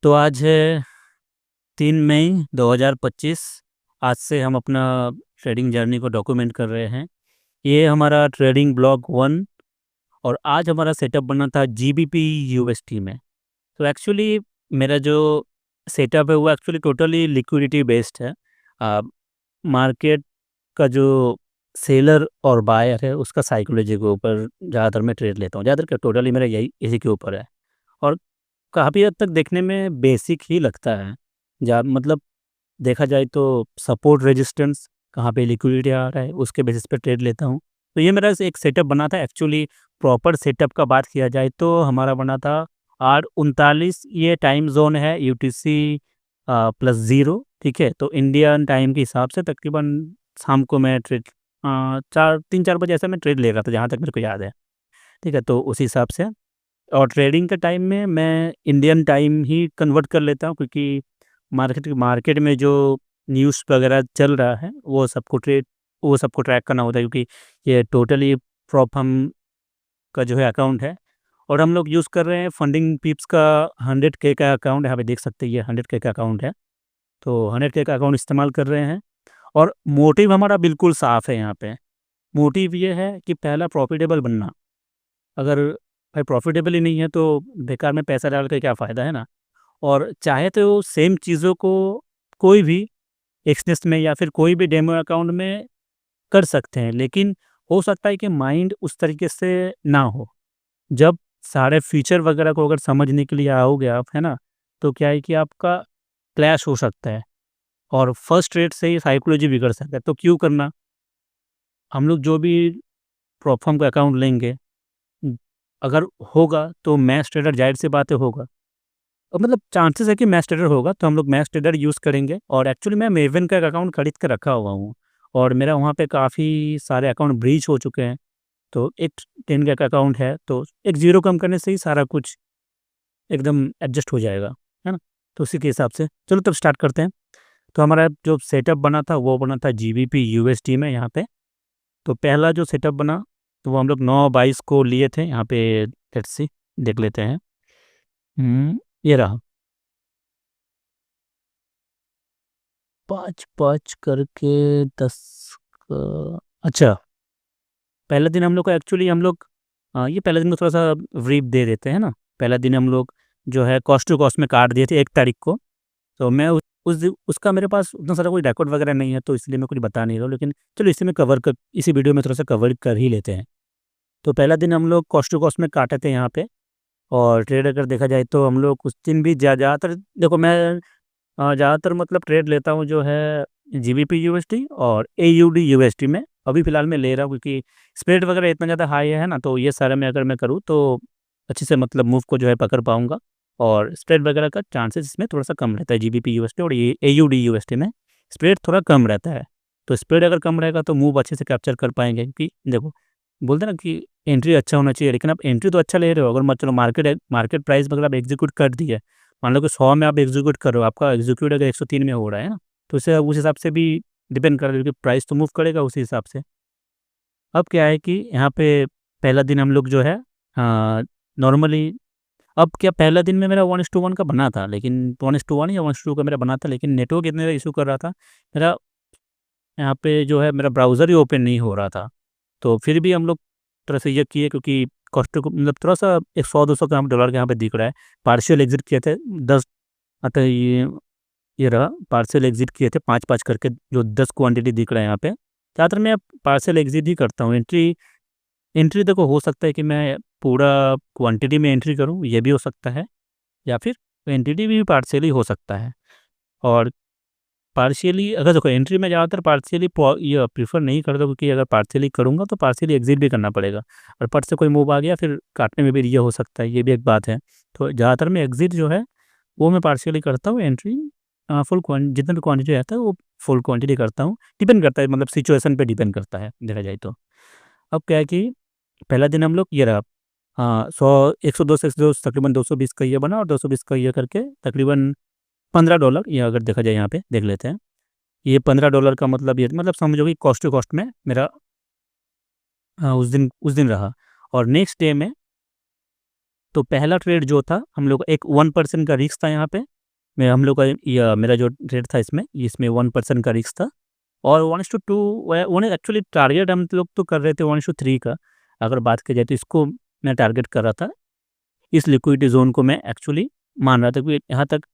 तो आज है 3 मई 2025। आज से हम अपना ट्रेडिंग जर्नी को डॉक्यूमेंट कर रहे हैं। ये हमारा ट्रेडिंग ब्लॉग 1 और आज हमारा सेटअप बना था जीबीपी यूएसटी में। तो एक्चुअली मेरा जो सेटअप है वो एक्चुअली टोटली लिक्विडिटी बेस्ड है। मार्केट का जो सेलर और बायर है उसका साइकोलॉजी के ऊपर ज़्यादातर मैं ट्रेड लेता हूँ। ज़्यादातर क्या टोटली मेरा यही इसी के ऊपर है और काफ़ी हद तक देखने में बेसिक ही लगता है। जा मतलब देखा जाए तो सपोर्ट रेजिस्टेंस कहाँ पे लिक्विडिटी आ रहा है उसके बेसिस पे ट्रेड लेता हूँ। तो ये मेरा एक सेटअप बना था। एक्चुअली प्रॉपर सेटअप का बात किया जाए तो हमारा बना था 8:39। ये टाइम जोन है यूटीसी प्लस ज़ीरो, ठीक है। तो इंडियन टाइम के हिसाब से तकरीबन शाम को मैं ट्रेड 3-4 बजे ऐसा मैं ट्रेड ले रहा था जहाँ तक मेरे को याद है, ठीक है। तो उसी हिसाब से और ट्रेडिंग के टाइम में मैं इंडियन टाइम ही कन्वर्ट कर लेता हूँ क्योंकि मार्केट में जो न्यूज़ वगैरह चल रहा है वो सबको ट्रैक करना होता है क्योंकि ये टोटली प्रॉप हम का जो है अकाउंट है और हम लोग यूज़ कर रहे हैं फंडिंग पिप्स का 100K का अकाउंट। यहाँ पे देख सकते हैं ये 100K का अकाउंट है। तो 100K का अकाउंट इस्तेमाल कर रहे हैं और मोटिव हमारा बिल्कुल साफ़ है। यहाँ पे मोटिव ये है कि पहला प्रॉफिटेबल बनना। अगर भाई प्रॉफिटेबल ही नहीं है तो बेकार में पैसा डाल के क्या फ़ायदा, है ना। और चाहे तो सेम चीज़ों को कोई भी एक्सचेंज में या फिर कोई भी डेमो अकाउंट में कर सकते हैं, लेकिन हो सकता है कि माइंड उस तरीके से ना हो। जब सारे फीचर वगैरह को अगर समझने के लिए आओगे आप, है ना, तो क्या है कि आपका क्लैश हो सकता है और फर्स्ट रेट से ही साइकोलॉजी बिगड़ सकता है। तो क्यों करना। हम लोग जो भी प्रोफर्म का अकाउंट लेंगे, अगर होगा तो मैक्स ट्रेडर ज़ाहिर सी बात है होगा। मतलब चांसेस है कि मैक्स ट्रेडर होगा तो हम लोग मैक्स ट्रेडर यूज़ करेंगे। और एक्चुअली मैं मेवन का एक अकाउंट खरीद के रखा हुआ हूँ और मेरा वहाँ पे काफ़ी सारे अकाउंट ब्रीच हो चुके हैं। तो एक 10 का अकाउंट है तो एक ज़ीरो कम करने से ही सारा कुछ एकदम एडजस्ट हो जाएगा, है ना। तो उसी के हिसाब से चलो तब स्टार्ट करते हैं। तो हमारा जो सेटअप बना था वो बना था जीबीपी यूएसडी में यहाँ पे। तो पहला जो सेटअप बना तो वो हम लोग 9/22 को लिए थे। यहाँ पे लेट्स सी देख लेते हैं। ये रहा 5-5 करके 10 अच्छा, पहले दिन हम लोग को एक्चुअली ये पहले दिन को थोड़ा-सा ब्रीफ दे देते हैं ना। पहला दिन हम लोग जो है कॉस्ट टू कॉस्ट में काट दिए थे 1 तारीख को। तो मैं उसका मेरे पास उतना सारा कोई रिकॉर्ड वगैरह नहीं है तो इसलिए मैं कुछ बता नहीं रहा हूँ, लेकिन चलो इसी वीडियो में थोड़ा-सा कवर कर ही लेते हैं। तो पहला दिन हम लोग कॉस्ट टू कॉस्ट में काटे थे यहाँ पे और ट्रेड अगर देखा जाए तो हम लोग उस दिन भी ज़्यादातर देखो मैं ज़्यादातर मतलब ट्रेड लेता हूँ जो है जीबीपी यूएसडी और एयूडी यूएसडी में। अभी फ़िलहाल मैं ले रहा हूँ क्योंकि स्प्रेड वगैरह इतना ज़्यादा हाई है ना, तो ये सारे में अगर मैं करूँ तो अच्छे से मतलब मूव को जो है पकड़ पाऊँगा और स्प्रेड वगैरह का चांसेस इसमें थोड़ा-सा कम रहता है जीबीपी यूएसडी और ये एयूडी यूएसडी में स्प्रेड थोड़ा कम रहता है। तो स्प्रेड अगर कम रहेगा तो मूव अच्छे से कैप्चर कर पाएँगे क्योंकि देखो बोलते हैं ना कि एंट्री अच्छा होना चाहिए, लेकिन आप एंट्री तो अच्छा ले रहे हो। अगर चलो मार्केट प्राइस वगैरह आप एग्जीक्यूट कर दिए, मान लो कि 100 में आप एग्जीक्यूट कर रहे हो, आपका एग्जीक्यूट अगर 103 में हो रहा है ना, तो इससे उस हिसाब से भी डिपेंड कर रहा है कि प्राइस तो मूव करेगा उसी हिसाब से। अब क्या है कि यहाँ पे पहला दिन हम लोग जो है नॉर्मली अब क्या पहला दिन में मेरा 1:1 का बना था, लेकिन 1:1 या 1:2 का मेरा बना था, लेकिन नेटवर्क इतना ज़्यादा इश्यू कर रहा था। मेरा यहाँ पे जो है मेरा ब्राउज़र ही ओपन नहीं हो रहा था। तो फिर भी हम लोग तरह से ये किए क्योंकि कॉस्ट को मतलब थोड़ा-सा एक 100-200 का डॉलर के यहाँ पे दिख रहा है। पार्शियल एग्ज़िट किए थे 10 अतः ये रहा पार्शियल एग्ज़िट किए थे 5-5 करके जो 10 क्वांटिटी दिख रहा है यहाँ पे। ज़्यादातर मैं पार्शियल एग्ज़िट ही करता हूँ। एंट्री एंट्री देखो हो सकता है कि मैं पूरा क्वांटिटी में एंट्री करूँ, ये भी हो सकता है या फिर क्वांटिटी भी पार्शियली हो सकता है। और पार्शियली अगर देखो एंट्री में ज़्यादातर पार्शियली ये प्रेफ़र नहीं करता क्योंकि अगर पार्शियली करूँगा तो पार्शियली एग्ज़िट भी करना पड़ेगा और फट से कोई मूव आ गया फिर काटने में भी ये हो सकता है, ये भी एक बात है। तो ज़्यादातर मैं एग्ज़िट जो है वो मैं पार्शियली करता हूँ। एंट्री फुल जितना भी क्वांटिटी रहता है वो फुल क्वांटिटी करता हूँ। डिपेंड करता है मतलब सिचुएशन पे डिपेंड करता है देखा जाए तो। अब क्या है कि पहला दिन हम लोग ये रहा 100 102 से तकरीबन 220 का ये बना और 220 का ये करके तकरीबन $15 ये अगर देखा जाए यहाँ पे देख लेते हैं। ये $15 का मतलब ये मतलब समझो कि कॉस्ट टू कॉस्ट में मेरा उस दिन रहा। और नेक्स्ट डे में तो पहला ट्रेड जो था हम लोग का एक 1% का रिस्क था यहाँ पे। हम लोग का मेरा जो ट्रेड था इसमें 1% का रिस्क था। और 1:2 वन एक्चुअली टारगेट हम लोग तो कर रहे थे 1:3 का। अगर बात की जाए तो इसको मैं टारगेट कर रहा था, इस लिक्विडिटी जोन को मैं एक्चुअली मान रहा था कि यहाँ तक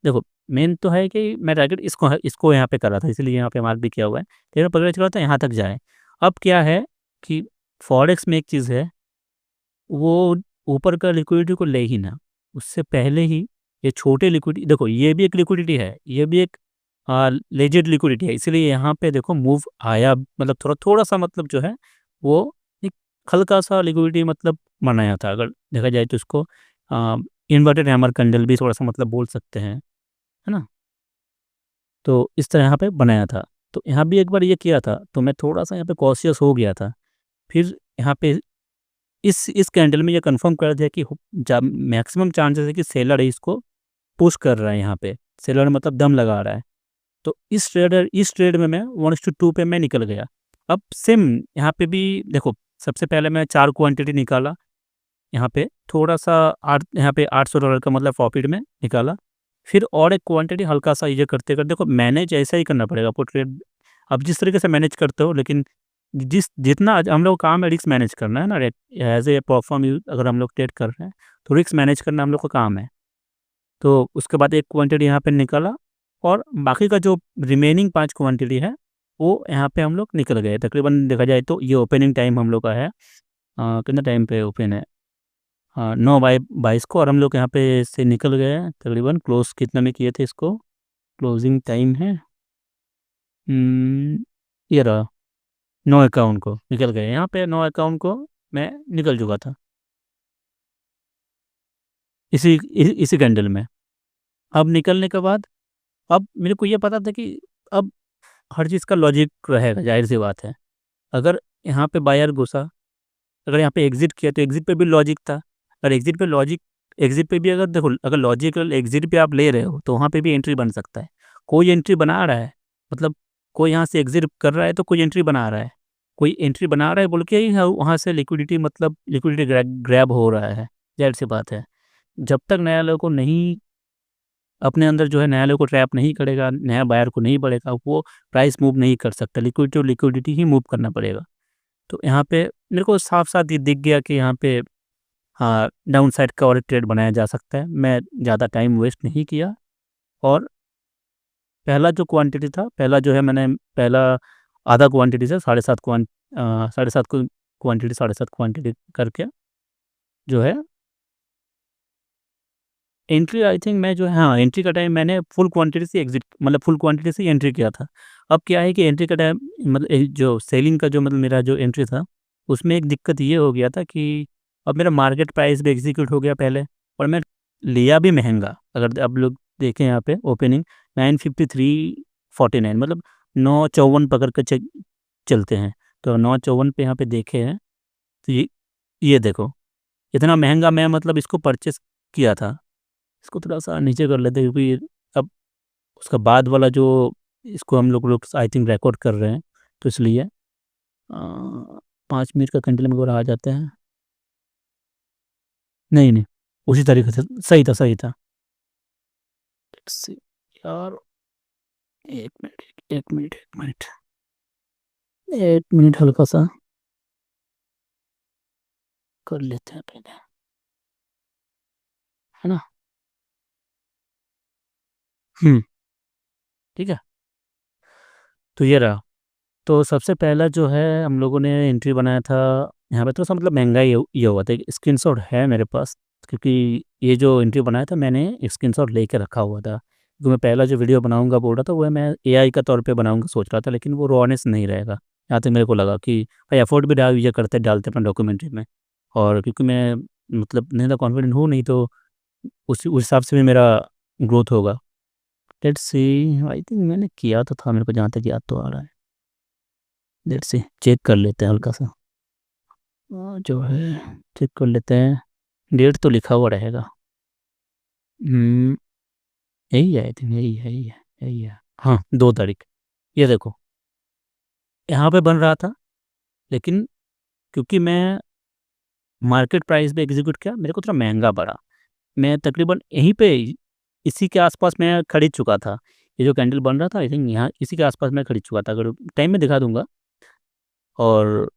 देखो, मेन तो है कि मैं टारगेट इसको यहाँ पे कर रहा था, इसलिए यहाँ पे मार्क भी किया हुआ है। तेरा पकड़ चला था यहाँ तक जाए। अब क्या है कि फॉरेक्स में एक चीज़ है, वो ऊपर का लिक्विडिटी को ले ही ना, उससे पहले ही ये छोटे लिक्विडिटी, देखो ये भी एक लिक्विडिटी है, ये भी एक लेजिट लिक्विडिटी है, इसीलिए यहाँ पे देखो मूव आया, मतलब थोड़ा सा मतलब जो है वो एक हल्का सा लिक्विडिटी मतलब बनाया था। अगर देखा जाए तो इसको इन्वर्टेड हैमर कैंडल भी थोड़ा सा मतलब बोल सकते हैं, है ना। तो इस तरह यहाँ पे बनाया था। तो यहाँ भी एक बार ये किया था, तो मैं थोड़ा सा यहाँ पे कॉशियस हो गया था। फिर यहाँ पे इस कैंडल में ये कंफर्म कर दिया कि जब मैक्सिमम चांसेस है कि सेलर इसको पुश कर रहा है, यहाँ पे सेलर मतलब दम लगा रहा है। तो इस ट्रेड में मैं 1:2 पे मैं निकल गया। अब सेम यहाँ पे भी देखो, सबसे पहले मैं 4 क्वांटिटी निकाला, यहाँ पे थोड़ा सा यहाँ पे $800 का मतलब प्रॉफिट में निकाला। फिर और एक क्वांटिटी हल्का सा ये करते करते, देखो मैनेज ऐसा ही करना पड़ेगा आपको ट्रेड, अब जिस तरीके से मैनेज करते हो, लेकिन जितना हम लोग का काम है रिस्क मैनेज करना है ना, एज ए परफॉर्म अगर हम लोग ट्रेड कर रहे हैं तो रिस्क मैनेज करना हम लोग का काम है। तो उसके बाद एक क्वांटिटी यहाँ पे निकाला, और बाकी का जो रिमेनिंग 5 क्वांटिटी है वो यहाँ पे हम लोग निकल गए। तकरीबन देखा जाए तो ये ओपनिंग टाइम हम लोग का है कितना टाइम पे ओपन है, 9:22 को, और हम लोग यहाँ पे से निकल गए हैं। तकरीबन क्लोज कितना में किए थे इसको, क्लोजिंग टाइम है ये रहा 9:51 को निकल गए। यहाँ पे 9:51 को मैं निकल चुका था इसी कैंडल में। अब निकलने के बाद अब मेरे को ये पता था कि अब हर चीज़ का लॉजिक रहेगा, जाहिर सी बात है। अगर यहाँ पे बायर घुसा, अगर यहाँ पे एग्जिट किया तो एग्जिट पे भी लॉजिक था। अगर एग्जिट पे भी अगर देखो, अगर लॉजिकल एग्जिट पे आप ले रहे हो तो वहाँ पे भी एंट्री बन सकता है। कोई एंट्री बना रहा है, मतलब कोई यहाँ से एग्जिट कर रहा है तो कोई एंट्री बना रहा है, कोई एंट्री बना रहा है बोल के ही वहाँ से लिक्विडिटी मतलब लिक्विडिटी ग्रैब हो रहा है, जाहिर सी बात है। जब तक नया लोगों को नहीं अपने अंदर जो है, नया लोगों को ट्रैप नहीं करेगा, नया बायर को नहीं बढ़ेगा, वो प्राइस मूव नहीं कर सकता, लिक्विडिटी ही मूव करना पड़ेगा। तो यहाँ पे मेरे को साफ-साफ ये दिख गया कि यहाँ पे हाँ, डाउन साइड का और एक ट्रेड बनाया जा सकता है। मैं ज़्यादा टाइम वेस्ट नहीं किया, और पहला जो क्वांटिटी था, पहला जो है मैंने पहला आधा क्वांटिटी से 7.5 7.5 क्वांटिटी 7.5 क्वांटिटी करके जो है एंट्री, आई थिंक मैं जो है हाँ, एंट्री का टाइम मैंने फुल क्वांटिटी से एग्ज़िट मतलब फुल क्वांटिटी से एंट्री किया था। अब क्या है कि एंट्री का टाइम मतलब जो सेलिंग का जो मतलब मेरा जो एंट्री था, उसमें एक दिक्कत ये हो गया था कि अब मेरा मार्केट प्राइस भी एग्ज़ीक्यूट हो गया पहले, और मैं लिया भी महँगा। अगर आप लोग देखें यहाँ पे ओपनिंग 953.49 मतलब 954 पकड़ के चलते हैं। तो 954 पे यहाँ पे देखे हैं, तो ये देखो, इतना महँगा मैं मतलब इसको परचेज़ किया था। इसको थोड़ा-सा नीचे कर लेते हैं, क्योंकि अब उसका बाद वाला जो इसको हम लोग आई थिंक रिकॉर्ड कर रहे हैं, तो इसलिए 5 मिनट का कैंडल में अगर आ जाते हैं, नहीं, उसी तरीके से सही था। लेट्स सी यार, 1 मिनट, 1 मिनट, 1 मिनट, 1 मिनट हल्का-सा कर लेते हैं पहले, है ना? हुँ, ठीक है? तो ये रहा। तो सबसे पहला जो है हम लोगों ने एंट्री बनाया था, यहाँ पे थोड़ा-सा मतलब महँगा ये हुआ था। एक स्क्रीनशॉट है मेरे पास, क्योंकि ये जो एंट्री बनाया था मैंने स्क्रीनशॉट लेके रखा हुआ था। जो मैं पहला जो वीडियो बनाऊँगा बोल रहा था, वो मैं एआई का तौर पे बनाऊँगा सोच रहा था, लेकिन वो रॉनेस नहीं रहेगा। जहाँ तक मेरे को लगा कि भाई एफर्ट भी ये डालते अपना डॉक्यूमेंट्री में, और क्योंकि मैं मतलब नहीं तो कॉन्फिडेंट हूँ, नहीं तो उस हिसाब से भी मेरा ग्रोथ होगा। लेट्स सी, आई थिंक मैंने किया तो था, मेरे को जहाँ तक याद तो आ रहा है। लेट्स सी, चेक कर लेते हैं हल्का-सा। जो है चेक कर लेते हैं, डेट तो लिखा हुआ रहेगा। हुँ, यही है आई थिंक, यही है। हाँ, 2 तारीख। ये देखो, यहाँ पे बन रहा था, लेकिन क्योंकि मैं मार्केट प्राइस पे एग्जीक्यूट किया, मेरे को थोड़ा महंगा पड़ा। मैं तकरीबन यहीं पे इसी के आसपास मैं खरीद चुका था। ये जो कैंडल बन रहा था आई थिंक यहाँ इसी के आसपास मैं खरीद चुका था, अगर टाइम में दिखा दूँगा। और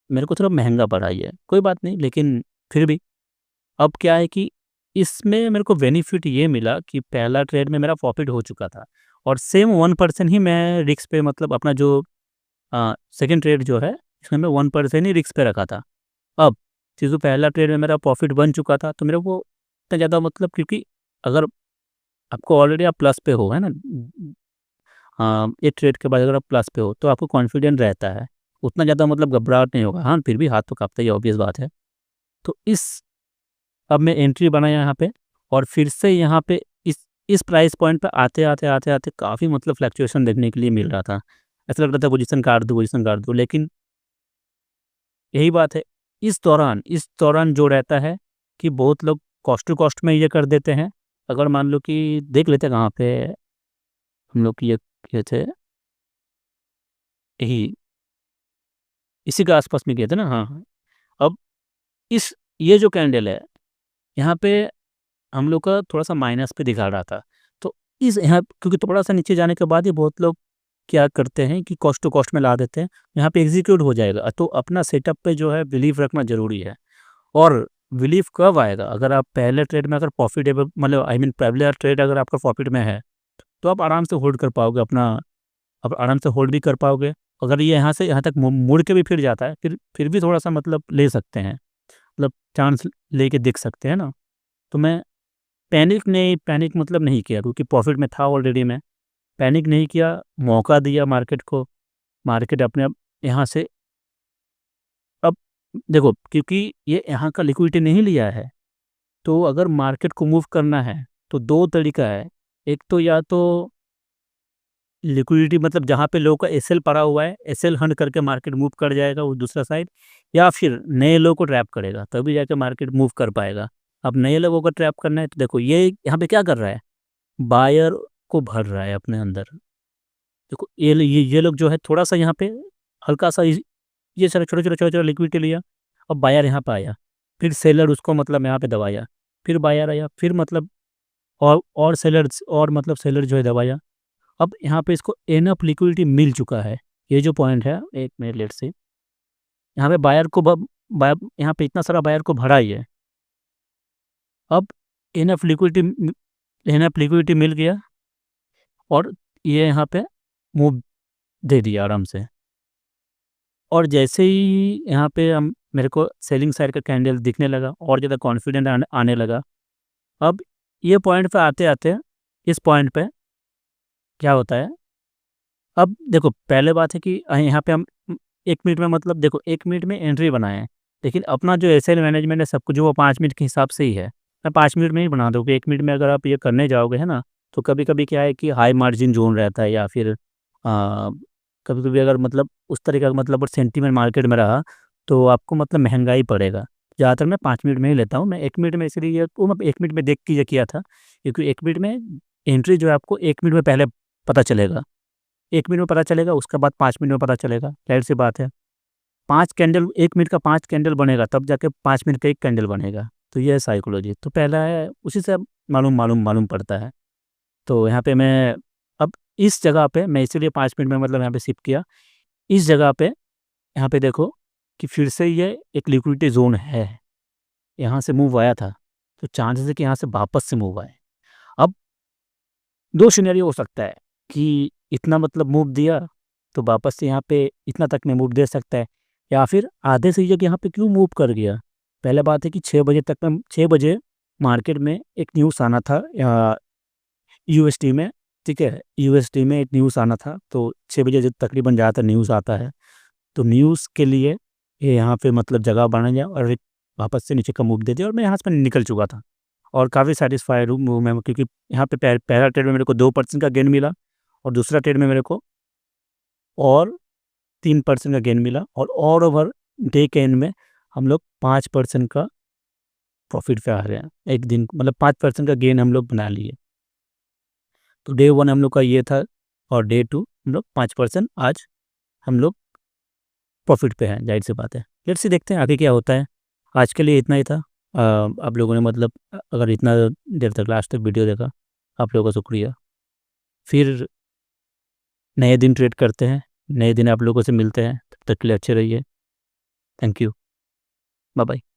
मेरे को थोड़ा महँगा पड़ा ये, कोई बात नहीं, लेकिन फिर भी अब क्या है कि इसमें मेरे को बेनिफिट ये मिला कि पहला ट्रेड में मेरा प्रॉफ़िट हो चुका था और सेम 1% ही मैं रिस्क पे, मतलब अपना जो सेकंड ट्रेड जो है इसमें मैं 1% ही रिस्क पे रखा था। अब चूँकि पहला ट्रेड में मेरा प्रॉफ़िट बन चुका था तो मेरे को इतना ज़्यादा, मतलब क्योंकि अगर आपको ऑलरेडी आप प्लस पे हो, है ना? एक ट्रेड के बाद अगर आप प्लस पे हो तो आपको कॉन्फिडेंट रहता है, उतना ज़्यादा मतलब घबराहट नहीं होगा। हाँ, फिर भी हाथ तो काँपता ही है, ऑब्वियस बात है। तो अब मैं एंट्री बनाया यहाँ पे और फिर से यहाँ पे इस प्राइस पॉइंट पे आते काफ़ी मतलब फ्लक्चुएशन देखने के लिए मिल रहा था। ऐसा लग रहा था पोजीशन काट दूँ, लेकिन यही बात है, इस दौरान जो रहता है कि बहुत लोग कॉस्ट टू कॉस्ट में ये कर देते हैं। अगर मान लो कि देख लेते हैं कहाँ पे हम लोग ये किए थे, यही इसी के आसपास में किए थे ना? हाँ, हाँ। अब इस ये जो कैंडल है, यहाँ पे हम लोग का थोड़ा-सा माइनस पे दिखा रहा था। तो इस यहाँ क्योंकि थोड़ा-सा नीचे जाने के बाद ही बहुत लोग क्या करते हैं कि कॉस्ट टू कॉस्ट में ला देते हैं, यहाँ पे एग्ज़ीक्यूट हो जाएगा। तो अपना सेटअप पे जो है बिलीव रखना ज़रूरी है। और बिलीव कब आएगा? अगर आप पहले ट्रेड में अगर प्रॉफ़िटेबल, मतलब आई मीन पहला ट्रेड अगर आपका प्रॉफ़िट में है, तो आप आराम से होल्ड कर पाओगे अपना, आप आराम से होल्ड भी कर पाओगे। अगर ये यहाँ से यहाँ तक मुड़ के भी फिर जाता है, फिर भी थोड़ा-सा मतलब ले सकते हैं, मतलब चांस लेके देख सकते हैं ना? तो मैं पैनिक मतलब नहीं किया, क्योंकि प्रॉफ़िट में था ऑलरेडी मैं। पैनिक नहीं किया, मौका दिया मार्केट को, मार्केट अपने आप यहाँ से, अब देखो क्योंकि ये यहाँ का लिक्विडिटी नहीं लिया है, तो अगर मार्केट को मूव करना है, तो 2 तरीका है। एक तो या तो लिक्विडिटी, मतलब जहाँ पे लोगों का एसएल पड़ा हुआ है, एसएल हंट करके मार्केट मूव कर जाएगा वो दूसरा साइड, या फिर नए लोगों को ट्रैप करेगा, तभी जाके मार्केट मूव कर पाएगा। अब नए लोगों को ट्रैप करना है तो देखो ये यहाँ पे क्या कर रहा है, बायर को भर रहा है अपने अंदर। देखो ये लोग जो है थोड़ा-सा यहाँ पे हल्का-सा ये सारे छोटे-छोटे लिक्विडिटी लिया, अब बायर यहाँ पे आया, फिर सेलर उसको मतलब यहाँ पे दबाया, फिर बायर आया, फिर मतलब और सेलर्स और मतलब सेलर जो है दबाया। अब यहाँ पे इसको इनफ लिक्विडिटी मिल चुका है। ये जो पॉइंट है, 1 मिनट लेट्स से, यहाँ पे बायर को ब बाय यहाँ पे इतना सारा बायर को भरा ही है। अब इनफ लिक्विडिटी इनफ लिक्विडिटी मिल गया और ये यहाँ पे मूव दे दिया आराम से। और जैसे ही यहाँ पे हम मेरे को सेलिंग साइड का कैंडल दिखने लगा और ज़्यादा कॉन्फिडेंट आने लगा। अब ये पॉइंट पे आते-आते इस पॉइंट पे क्या होता है, अब देखो पहले बात है कि यहाँ पे हम 1 मिनट में, मतलब देखो 1 मिनट में एंट्री बनाए हैं, लेकिन अपना जो एसएल मैनेजमेंट है सब कुछ जो वो 5 मिनट के हिसाब से ही है। मैं 5 मिनट में ही बना दूँगा, 1 मिनट में अगर आप ये करने जाओगे, है ना, तो कभी-कभी क्या है कि हाई मार्जिन ज़ोन रहता है, या फिर कभी-कभी अगर मतलब उस तरीके का मतलब सेंटीमेंट मार्केट में रहा, तो आपको मतलब महँगा ही पड़ेगा। ज़्यादातर मैं 5 मिनट में ही लेता हूँ, मैं 1 मिनट में इसलिए वो मैं 1 मिनट में देख के ये किया था, क्योंकि 1 मिनट में एंट्री जो है आपको 1 मिनट में पहले पता चलेगा। 1 मिनट में पता चलेगा, उसके बाद 5 मिनट में पता चलेगा, ज़ाहिर-सी बात है। 5 कैंडल 1 मिनट का 5 कैंडल बनेगा, तब जाके 5 मिनट का 1 कैंडल बनेगा। तो ये है साइकोलॉजी। तो पहला है, उसी से मालूम पड़ता है। तो यहाँ पे मैं अब इस जगह पे मैं इसीलिए 5 मिनट में मतलब यहाँ पे शिफ्ट किया। इस जगह पे यहाँ पे देखो कि फिर से ये एक लिक्विडिटी ज़ोन है। यहाँ से मूव आया था, तो चांसेस है कि यहाँ से वापस से मूव आए। अब 2 सिनेरियो हो सकता है कि इतना मतलब मूव दिया, तो वापस से यहाँ पे इतना तक में मूव दे सकता है, या फिर आधे से ये कि यहाँ पे क्यों मूव कर गया। पहले बात है कि 6 बजे तक में, 6 बजे मार्केट में एक न्यूज़ आना था यूएसडी में, ठीक है? यूएसडी में एक न्यूज़ आना था, तो 6 बजे जब तकरीबन ज़्यादातर न्यूज़ आता है, तो न्यूज़ के लिए ये यहाँ पे मतलब जगह बना दिया और एक वापस से नीचे का मूव दे दिया और मैं यहाँ से निकल चुका था। और काफ़ी सैटिस्फाइड हूँ मैं, क्योंकि यहाँ पे पहला ट्रेड में मेरे को 2% का गेन मिला और दूसरा ट्रेड में मेरे को और 3% का गेन मिला, और ओवर डे के एंड में हम लोग 5% का प्रॉफ़िट पे आ रहे हैं। एक दिन मतलब 5% का गेन हम लोग बना लिए। तो डे 1 हम लोग का ये था और डे 2 हम लोग 5% आज हम लोग प्रॉफ़िट पे हैं, ज़ाहिर-सी बात है। लेट्स सी देखते हैं आगे क्या होता है। आज के लिए इतना ही था। आप लोगों ने मतलब अगर इतना देर तक लास्ट तक वीडियो देखा, आप लोगों का शुक्रिया। फिर नए दिन ट्रेड करते हैं, नए दिन आप लोगों से मिलते हैं। तब तक के लिए अच्छे रहिए। Thank you. Bye bye.